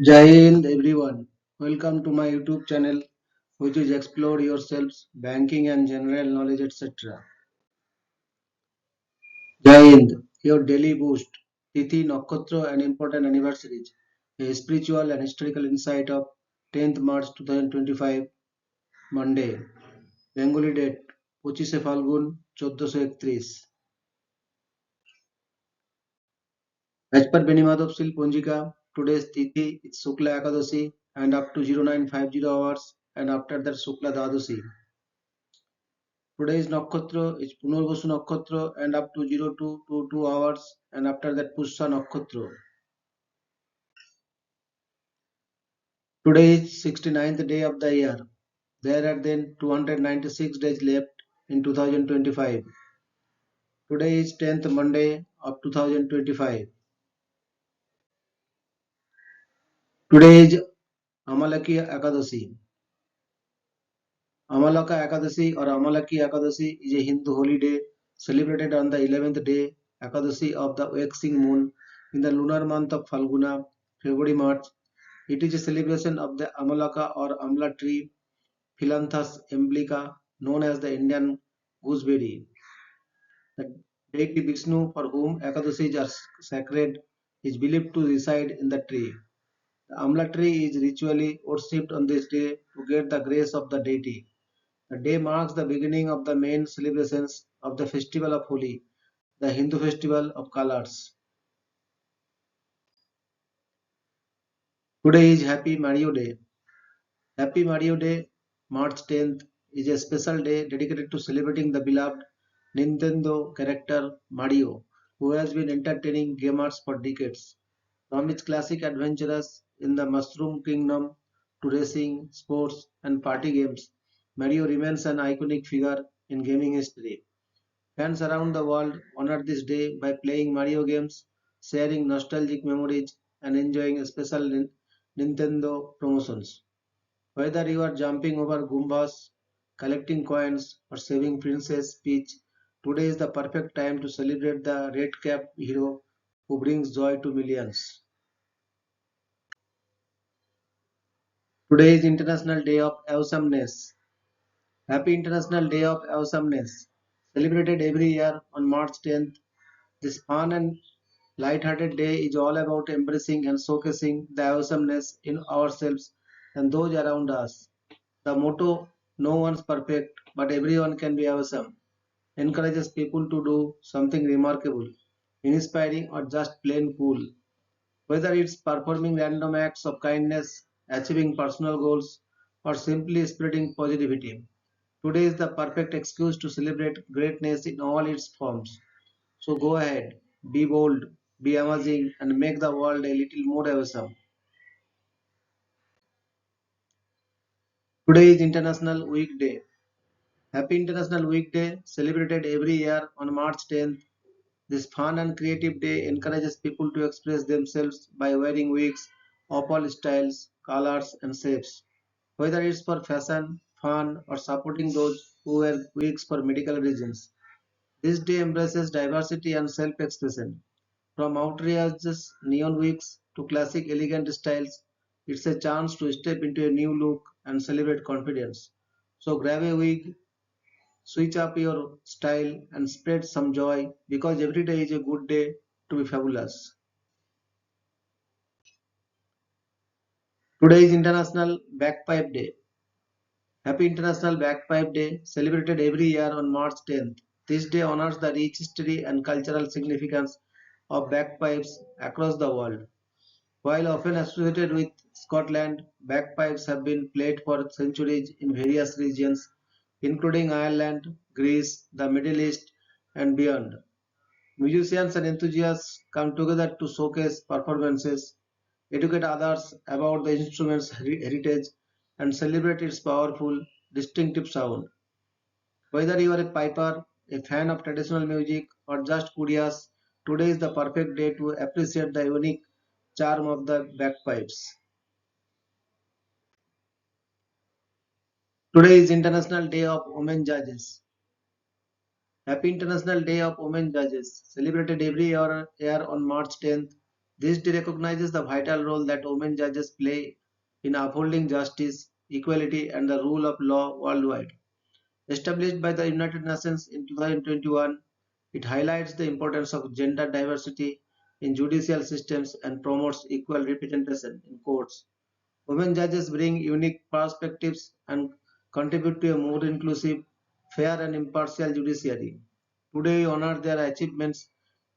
Jai Hind everyone. Welcome to my YouTube channel, which is Explore Yourselves, Banking and General Knowledge, etc. Jai Hind, your daily boost, Tithi, Nakshatra and important anniversaries. A spiritual and historical insight of 10th March 2025, Monday. Bengali date, 25 Falgun 1431. As per Benimadov Ponjika, today's Tithi is Sukla Ekadashi and up to 0950 hours and after that Sukla Dadashi. Today's Nakshatra is Punarvasu Nakshatra and up to 0222 hours and after that Pushya Nakshatra. Today is 69th day of the year. There are then 296 days left in 2025. Today is 10th Monday of 2025. Today is Amalaki Ekadashi. Amalaka Ekadashi or Amalaki Ekadashi is a Hindu holiday celebrated on the 11th day Ekadashi of the waxing moon in the lunar month of Falguna, February-March. It is a celebration of the Amalaka or Amla tree, Philanthus emblica, known as the Indian gooseberry. The deity Vishnu, for whom Ekadashis are sacred, is believed to reside in the tree. The Amla tree is ritually worshipped on this day to get the grace of the deity. The day marks the beginning of the main celebrations of the festival of Holi, the Hindu festival of colors. Today is Happy Mario Day. Happy Mario Day, March 10th, is a special day dedicated to celebrating the beloved Nintendo character Mario, who has been entertaining gamers for decades. From its classic adventures in the Mushroom Kingdom to racing, sports, and party games, Mario remains an iconic figure in gaming history. Fans around the world honor this day by playing Mario games, sharing nostalgic memories, and enjoying special Nintendo promotions. Whether you are jumping over Goombas, collecting coins, or saving Princess Peach, today is the perfect time to celebrate the red cap hero who brings joy to millions. Today is International Day of Awesomeness. Happy International Day of Awesomeness. Celebrated every year on March 10th, this fun and light-hearted day is all about embracing and showcasing the awesomeness in ourselves and those around us. The motto, "No one's perfect, but everyone can be awesome," encourages people to do something remarkable, inspiring, or just plain cool. Whether it's performing random acts of kindness, achieving personal goals, or simply spreading positivity, today is the perfect excuse to celebrate greatness in all its forms. So go ahead, be bold, be amazing, and make the world a little more awesome. Today is International Week Day. Happy International Week Day, celebrated every year on March 10th. This fun and creative day encourages people to express themselves by wearing wigs of all styles, colors, and shapes. Whether it's for fashion, fun, or supporting those who wear wigs for medical reasons. This day embraces diversity and self-expression. From outrageous neon wigs to classic elegant styles, it's a chance to step into a new look and celebrate confidence. So grab a wig, switch up your style, and spread some joy because every day is a good day to be fabulous. Today is International Bagpipe Day. Happy International Bagpipe Day, celebrated every year on March 10th. This day honors the rich history and cultural significance of bagpipes across the world. While often associated with Scotland, bagpipes have been played for centuries in various regions, including Ireland, Greece, the Middle East, and beyond. Musicians and enthusiasts come together to showcase performances, educate others about the instrument's heritage, and celebrate its powerful, distinctive sound. Whether you are a piper, a fan of traditional music, or just curious, today is the perfect day to appreciate the unique charm of the bagpipes. Today is International Day of Women Judges. Happy International Day of Women Judges, celebrated every year on March 10th. This day recognizes the vital role that women judges play in upholding justice, equality, and the rule of law worldwide. Established by the United Nations in 2021, it highlights the importance of gender diversity in judicial systems and promotes equal representation in courts. Women judges bring unique perspectives and contribute to a more inclusive, fair, and impartial judiciary. Today, we honor their achievements,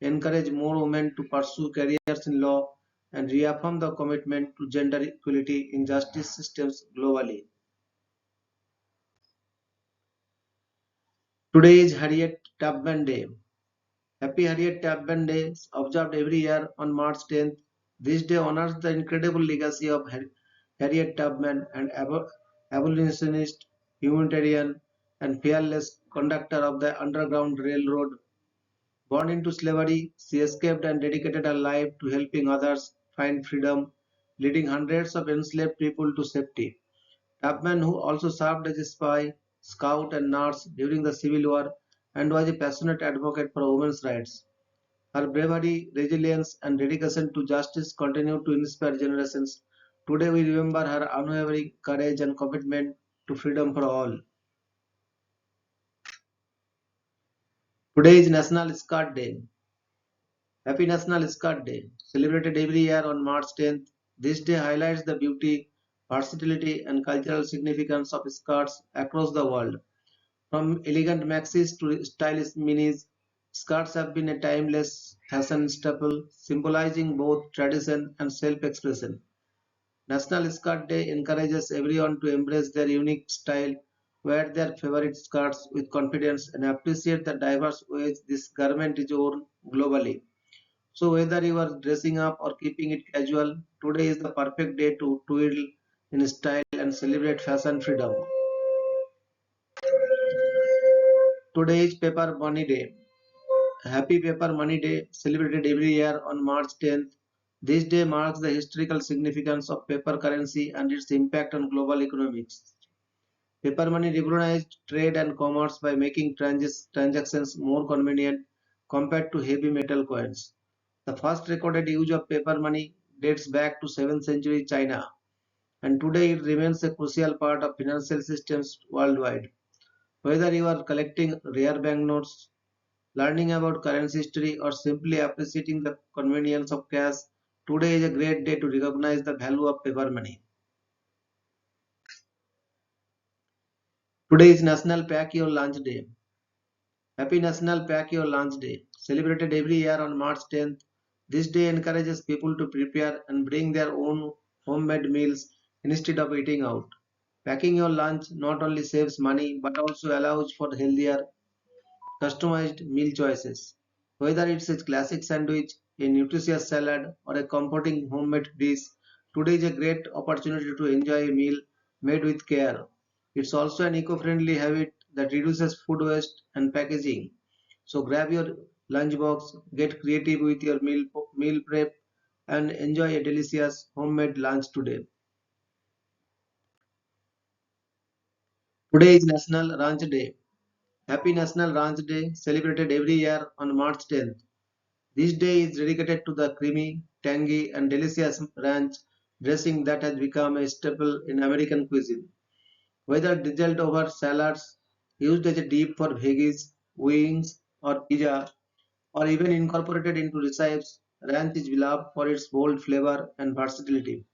encourage more women to pursue careers in law, and reaffirm the commitment to gender equality in justice systems globally. Today is Harriet Tubman Day. Happy Harriet Tubman Day, observed every year on March 10th. This day honors the incredible legacy of Harriet Tubman, an abolitionist, humanitarian, and fearless conductor of the Underground Railroad. Born into slavery, she escaped and dedicated her life to helping others find freedom, leading hundreds of enslaved people to safety. Tubman, who also served as a spy, scout, and nurse during the Civil War, and was a passionate advocate for women's rights. Her bravery, resilience, and dedication to justice continue to inspire generations. Today, we remember her unwavering courage and commitment to freedom for all. Today is National Skirt Day. Happy National Skirt Day, celebrated every year on March 10th. This day highlights the beauty, versatility, and cultural significance of skirts across the world. From elegant maxis to stylish minis, skirts have been a timeless fashion staple, symbolizing both tradition and self-expression. National Skirt Day encourages everyone to embrace their unique style, wear their favorite skirts with confidence, and appreciate the diverse ways this garment is worn globally. So, whether you are dressing up or keeping it casual, today is the perfect day to twiddle in style and celebrate fashion freedom. Today is Paper Money Day. Happy Paper Money Day, celebrated every year on March 10th. This day marks the historical significance of paper currency and its impact on global economics. Paper money revolutionized trade and commerce by making transactions more convenient compared to heavy metal coins. The first recorded use of paper money dates back to 7th century China, and today it remains a crucial part of financial systems worldwide. Whether you are collecting rare banknotes, learning about currency history, or simply appreciating the convenience of cash, today is a great day to recognize the value of paper money. Today is National Pack Your Lunch Day. Happy National Pack Your Lunch Day, celebrated every year on March 10th. This day encourages people to prepare and bring their own homemade meals instead of eating out. Packing your lunch not only saves money but also allows for healthier, customized meal choices. Whether it's a classic sandwich, a nutritious salad, or a comforting homemade dish, today is a great opportunity to enjoy a meal made with care. It's also an eco-friendly habit that reduces food waste and packaging. So grab your lunchbox, get creative with your meal prep, and enjoy a delicious homemade lunch today. Today is National Ranch Day. Happy National Ranch Day, celebrated every year on March 10th. This day is dedicated to the creamy, tangy, and delicious ranch dressing that has become a staple in American cuisine. Whether drizzled over salads, used as a dip for veggies, wings, or pizza, or even incorporated into recipes, ranch is beloved for its bold flavor and versatility.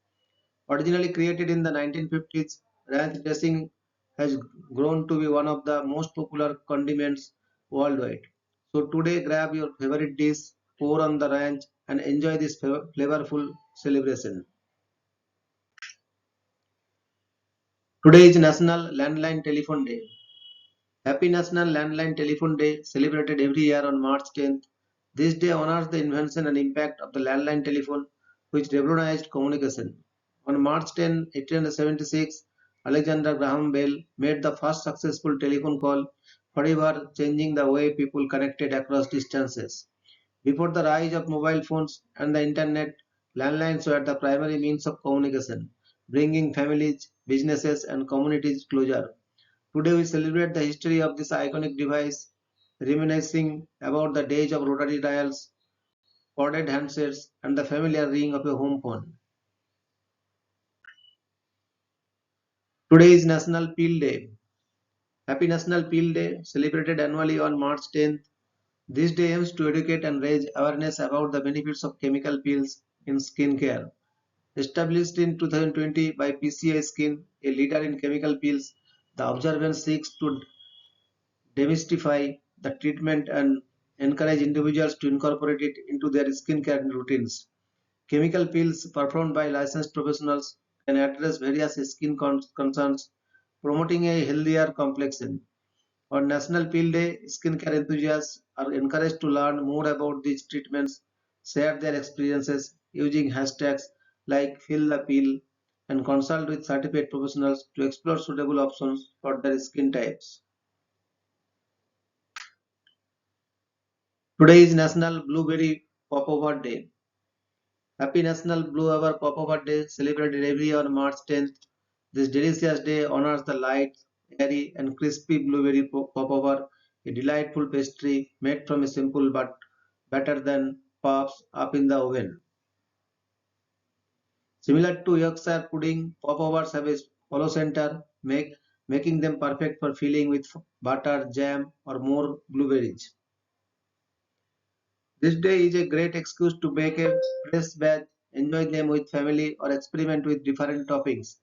Originally created in the 1950s, ranch dressing has grown to be one of the most popular condiments worldwide. So today grab your favorite dish, pour on the ranch and enjoy this flavorful celebration. Today is National Landline Telephone Day. Happy National Landline Telephone Day, celebrated every year on March 10th. This day honors the invention and impact of the landline telephone, which revolutionized communication. On March 10, 1876, Alexander Graham Bell made the first successful telephone call, forever changing the way people connected across distances. Before the rise of mobile phones and the internet, landlines were the primary means of communication, bringing families, businesses, and communities closer. Today we celebrate the history of this iconic device, reminiscing about the days of rotary dials corded handsets, and the familiar ring of a home phone. Today is National Peel Day. Happy National Peel Day, celebrated annually on March 10th. This day aims to educate and raise awareness about the benefits of chemical peels in skincare. Established in 2020 by PCI Skin, a leader in chemical peels, the observance seeks to demystify the treatment and encourage individuals to incorporate it into their skincare routines. Chemical peels performed by licensed professionals can address various skin concerns, promoting a healthier complexion. On National Peel Day, skincare enthusiasts are encouraged to learn more about these treatments, share their experiences using hashtags like Feel the Peel, and consult with certified professionals to explore suitable options for their skin types. Today is National Blueberry Popover Day. Happy National Blueberry Popover Day, celebrated every year on March 10th. This delicious day honors the light, airy, and crispy blueberry popover, a delightful pastry made from a simple but better than pops up in the oven. Similar to Yorkshire pudding, popovers have a hollow center, making them perfect for filling with butter, jam, or more blueberries. This day is a great excuse to bake a fresh batch, enjoy them with family, or experiment with different toppings.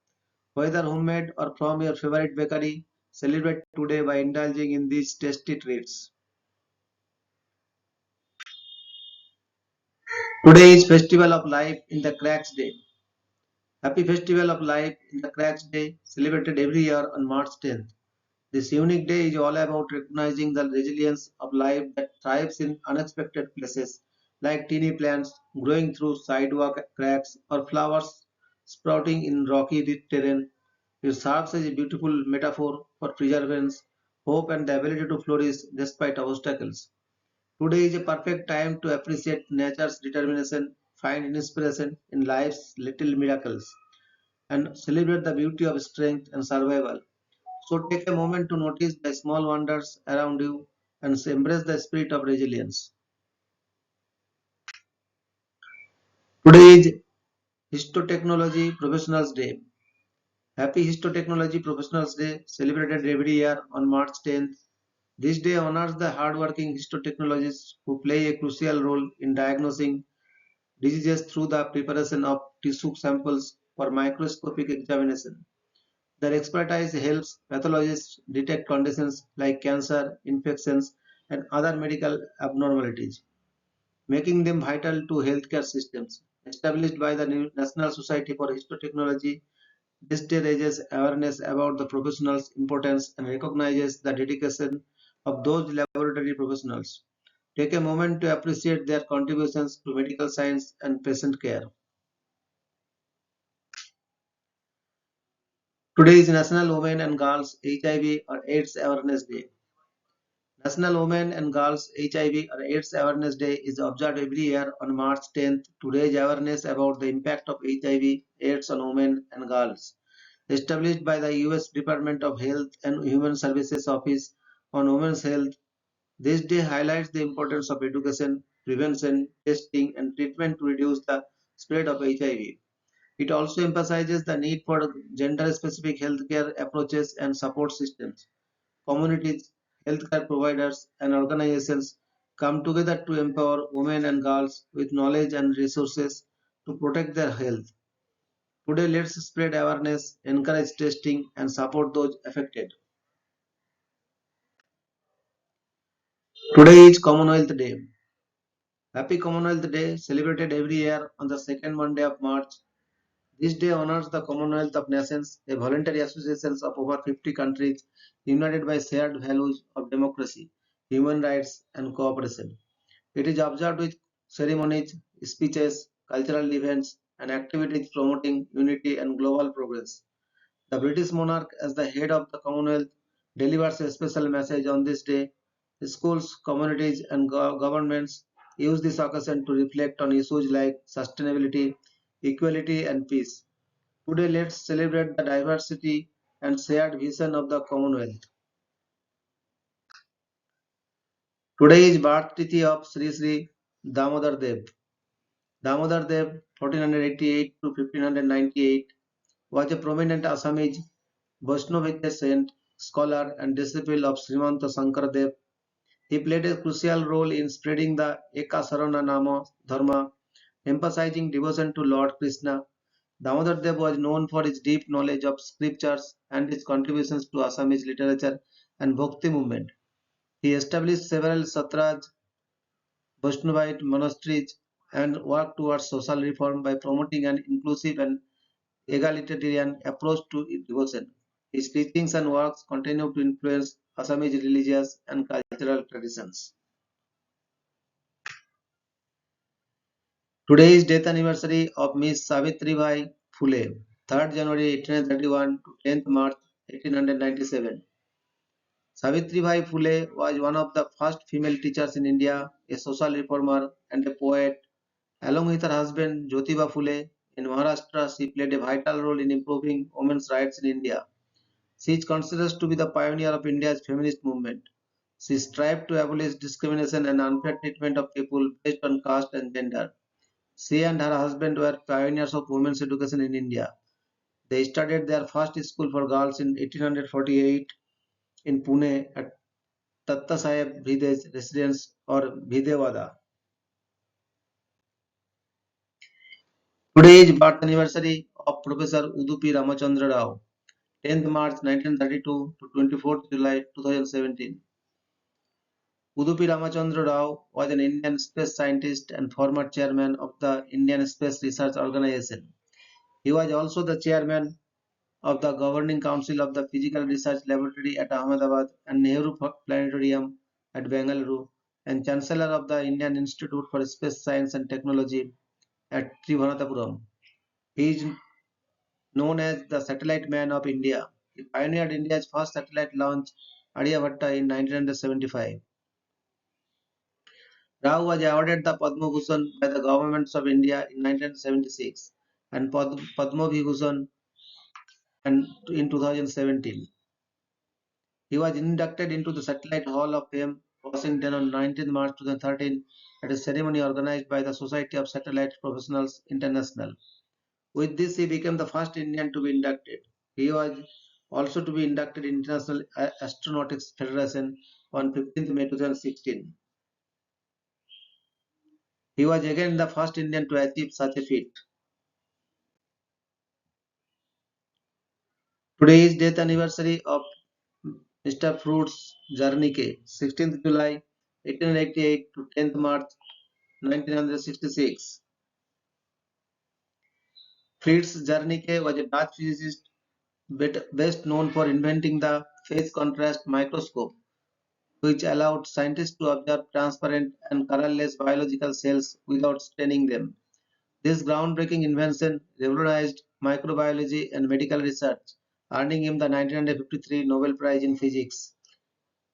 Whether homemade or from your favorite bakery, celebrate today by indulging in these tasty treats. Today is Festival of Life in the Cracks Day. Happy Festival of Life in the Cracks Day, celebrated every year on March 10th. This unique day is all about recognizing the resilience of life that thrives in unexpected places, like teeny plants growing through sidewalk cracks or flowers sprouting in rocky terrain. It serves as a beautiful metaphor for perseverance, hope, and the ability to flourish despite obstacles. Today is a perfect time to appreciate nature's determination, find inspiration in life's little miracles, and celebrate the beauty of strength and survival. So take a moment to notice the small wonders around you and embrace the spirit of resilience. Today is Histotechnology Professionals Day. Happy Histotechnology Professionals Day, celebrated every year on March 10th. This day honors the hardworking histotechnologists who play a crucial role in diagnosing diseases through the preparation of tissue samples for microscopic examination. Their expertise helps pathologists detect conditions like cancer, infections, and other medical abnormalities, making them vital to healthcare systems. Established by the National Society for Histotechnology, this day raises awareness about the professional's importance and recognizes the dedication of those laboratory professionals. Take a moment to appreciate their contributions to medical science and patient care. Today is National Women and Girls HIV or AIDS Awareness Day. National Women and Girls HIV or AIDS Awareness Day is observed every year on March 10th to raise awareness about the impact of HIV/AIDS on women and girls. Established by the US Department of Health and Human Services Office on Women's Health, this day highlights the importance of education, prevention, testing, and treatment to reduce the spread of HIV. It also emphasizes the need for gender specific healthcare approaches and support systems. Communities, healthcare providers, and organizations come together to empower women and girls with knowledge and resources to protect their health. Today, let's spread awareness, encourage testing, and support those affected. Today is Commonwealth Day. Happy Commonwealth Day, celebrated every year on the second Monday of March. This day honors the Commonwealth of Nations, a voluntary association of over 50 countries united by shared values of democracy, human rights, and cooperation. It is observed with ceremonies, speeches, cultural events, and activities promoting unity and global progress. The British monarch, as the head of the Commonwealth, delivers a special message on this day. Schools, communities, and governments use this occasion to reflect on issues like sustainability, equality, and peace. Today, let's celebrate the diversity and shared vision of the Commonwealth. Today is birth Tithi of Sri Sri Damodar Dev. Damodar Dev, 1488 to 1598, was a prominent Assamese Vaishnava saint, scholar, and disciple of Srimanta Sankaradev. He played a crucial role in spreading the Ekasarana Nama Dharma, emphasizing devotion to Lord Krishna. Damodar Dev was known for his deep knowledge of scriptures and his contributions to Assamese literature and Bhakti movement. He established several Satraj Vaishnavite monasteries and worked towards social reform by promoting an inclusive and egalitarian approach to devotion. His teachings and works continue to influence Assamese religious and cultural traditions. Today is death anniversary of Miss Savitribai Phule, 3rd January 1831 to 10th March 1897. Savitribai Phule was one of the first female teachers in India, a social reformer and a poet. Along with her husband Jyotiba Phule, in Maharashtra she played a vital role in improving women's rights in India. She is considered to be the pioneer of India's feminist movement. She strived to abolish discrimination and unfair treatment of people based on caste and gender. She and her husband were pioneers of women's education in India. They started their first school for girls in 1848 in Pune at Tatta Saheb Bhidej residence or Bhidewada. Today is birth anniversary of Professor Udupi Ramachandra Rao, 10th March 1932 to 24th July 2017. Udupi Ramachandra Rao was an Indian space scientist and former chairman of the Indian Space Research Organization. He was also the chairman of the Governing Council of the Physical Research Laboratory at Ahmedabad and Nehru Planetarium at Bengaluru, and Chancellor of the Indian Institute for Space Science and Technology at Trivandrum. He is known as the Satellite Man of India. He pioneered India's first satellite launch, Aryabhatta, in 1975. Rao was awarded the Padma Bhushan by the governments of India in 1976 and Padma Vibhushan in 2017. He was inducted into the Satellite Hall of Fame, Washington on 19 March 2013 at a ceremony organized by the Society of Satellite Professionals International. With this, he became the first Indian to be inducted. He was also to be inducted in International Astronautics Federation on 15th May 2016. He was again the first Indian to achieve such a feat. Today is death anniversary of Mr. Fruits Jarnike, 16th July 1888 to 10th March 1966. Fritz Jarnike was a Dutch physicist best known for inventing the phase contrast microscope, which allowed scientists to observe transparent and colorless biological cells without staining them. This groundbreaking invention revolutionized microbiology and medical research, earning him the 1953 Nobel Prize in Physics.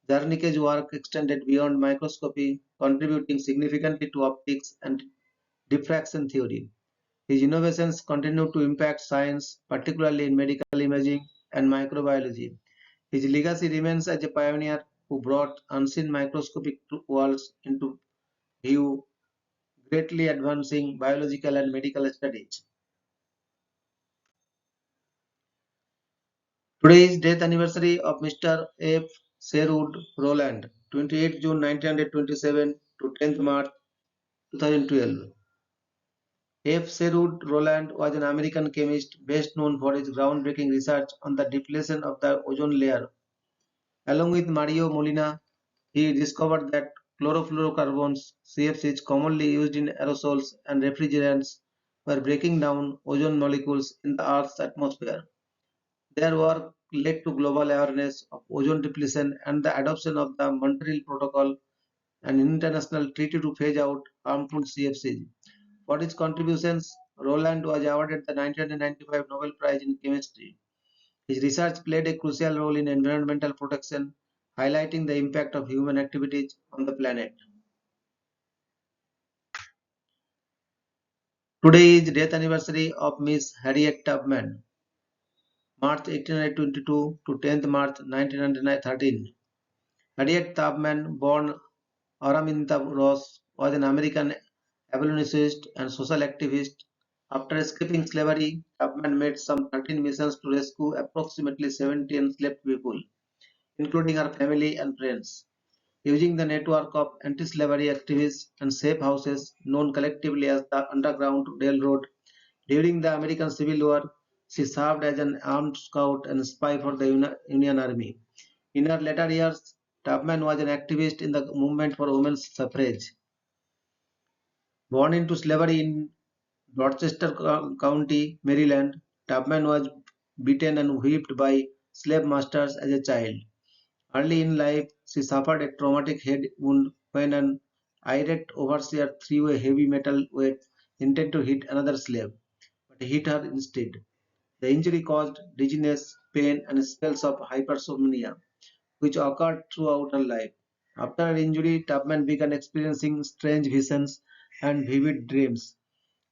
Jarnike's work extended beyond microscopy, contributing significantly to optics and diffraction theory. His innovations continue to impact science, particularly in medical imaging and microbiology. His legacy remains as a pioneer who brought unseen microscopic worlds into view, greatly advancing biological and medical studies. Today is death anniversary of Mr. F. Sherwood Rowland, 28 June 1927 to 10th March 2012. F. Sherwood Rowland was an American chemist best known for his groundbreaking research on the depletion of the ozone layer. Along with Mario Molina, he discovered that chlorofluorocarbons (CFCs) commonly used in aerosols and refrigerants were breaking down ozone molecules in the Earth's atmosphere. Their work led to global awareness of ozone depletion and the adoption of the Montreal Protocol, an international treaty to phase out harmful CFCs. For his contributions, Rowland was awarded the 1995 Nobel Prize in Chemistry. His research played a crucial role in environmental protection, highlighting the impact of human activities on the planet. Today is death anniversary of Miss Harriet Tubman, March 1822 to 10th March 1913. Harriet Tubman, born Araminta Ross, was an American abolitionist, and social activist. After escaping slavery, Tubman made some 13 missions to rescue approximately 70 enslaved people, including her family and friends. Using the network of anti-slavery activists and safe houses known collectively as the Underground Railroad, during the American Civil War, she served as an armed scout and spy for the Union Army. In her later years, Tubman was an activist in the movement for women's suffrage. Born into slavery in Dorchester County, Maryland, Tubman was beaten and whipped by slave masters as a child. Early in life, she suffered a traumatic head wound when an irate overseer threw a heavy metal weight intended to hit another slave, but hit her instead. The injury caused dizziness, pain, and spells of hypersomnia, which occurred throughout her life. After her injury, Tubman began experiencing strange visions and vivid dreams,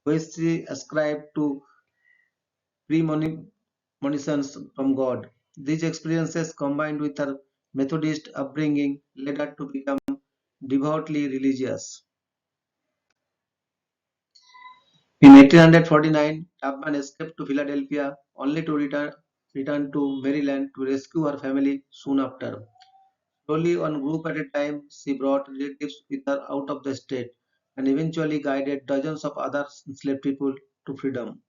which she ascribed to premonitions from God. These experiences, combined with her Methodist upbringing, led her to become devoutly religious. In 1849, Tubman escaped to Philadelphia, only to return to Maryland to rescue her family soon after. Slowly, one group at a time, she brought relatives with her out of the state and eventually guided dozens of other enslaved people to freedom.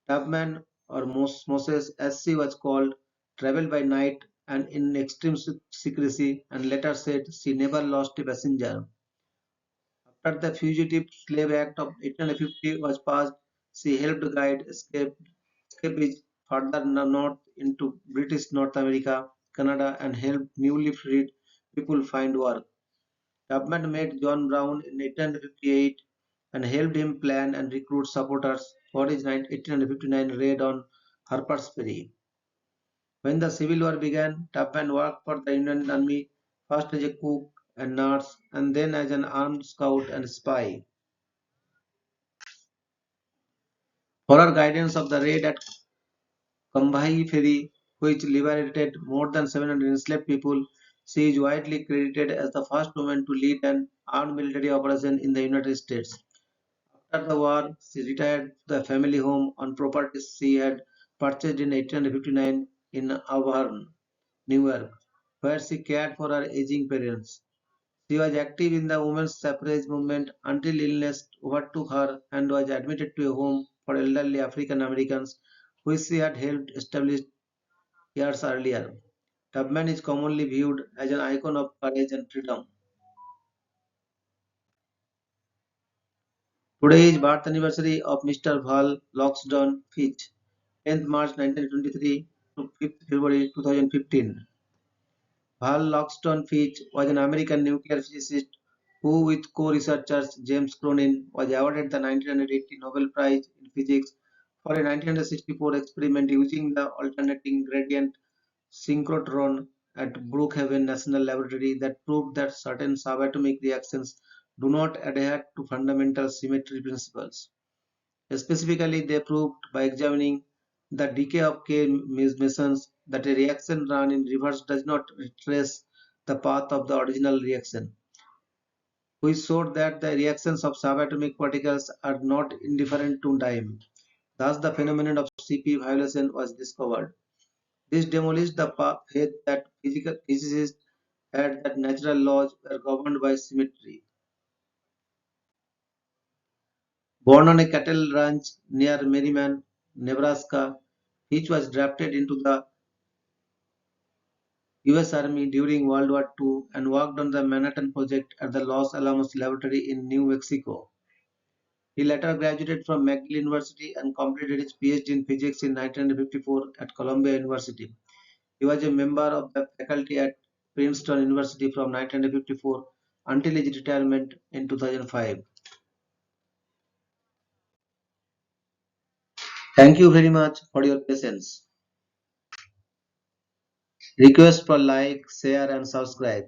Tubman, or Moses as she was called, traveled by night and in extreme secrecy, and later said she never lost a passenger. After the Fugitive Slave Act of 1850 was passed, she helped guide escapees further north into British North America, Canada, and helped newly freed people find work. Tubman met John Brown in 1858 and helped him plan and recruit supporters for his 1859 raid on Harper's Ferry. When the Civil War began, Tubman worked for the Union Army first as a cook and nurse and then as an armed scout and spy. For her guidance of the raid at Combahee Ferry, which liberated more than 700 enslaved people, she is widely credited as the first woman to lead an armed military operation in the United States. After the war, she retired to the family home on properties she had purchased in 1859 in Auburn, New York, where she cared for her aging parents. She was active in the women's suffrage movement until illness overtook her and was admitted to a home for elderly African Americans, which she had helped establish years earlier. Tubman is commonly viewed as an icon of courage and freedom. Today is birth anniversary of Mr. Val Loxton Fitch, 10th March 1923 to 5th February 2015. Val Loxton Fitch was an American nuclear physicist who, with co-researchers James Cronin, was awarded the 1980 Nobel Prize in Physics for a 1964 experiment using the alternating gradient synchrotron at Brookhaven National Laboratory that proved that certain subatomic reactions do not adhere to fundamental symmetry principles. Specifically, they proved by examining the decay of K mesons that a reaction run in reverse does not retrace the path of the original reaction. We showed that the reactions of subatomic particles are not indifferent to time. Thus, the phenomenon of CP violation was discovered. This demolished the faith that physical physicists had that natural laws were governed by symmetry. Born on a cattle ranch near Merriman, Nebraska, Hitch was drafted into the US Army during World War II and worked on the Manhattan Project at the Los Alamos Laboratory in New Mexico. He later graduated from McGill University and completed his PhD in physics in 1954 at Columbia University. He was a member of the faculty at Princeton University from 1954 until his retirement in 2005. Thank you very much for your patience. Request for like, share and subscribe.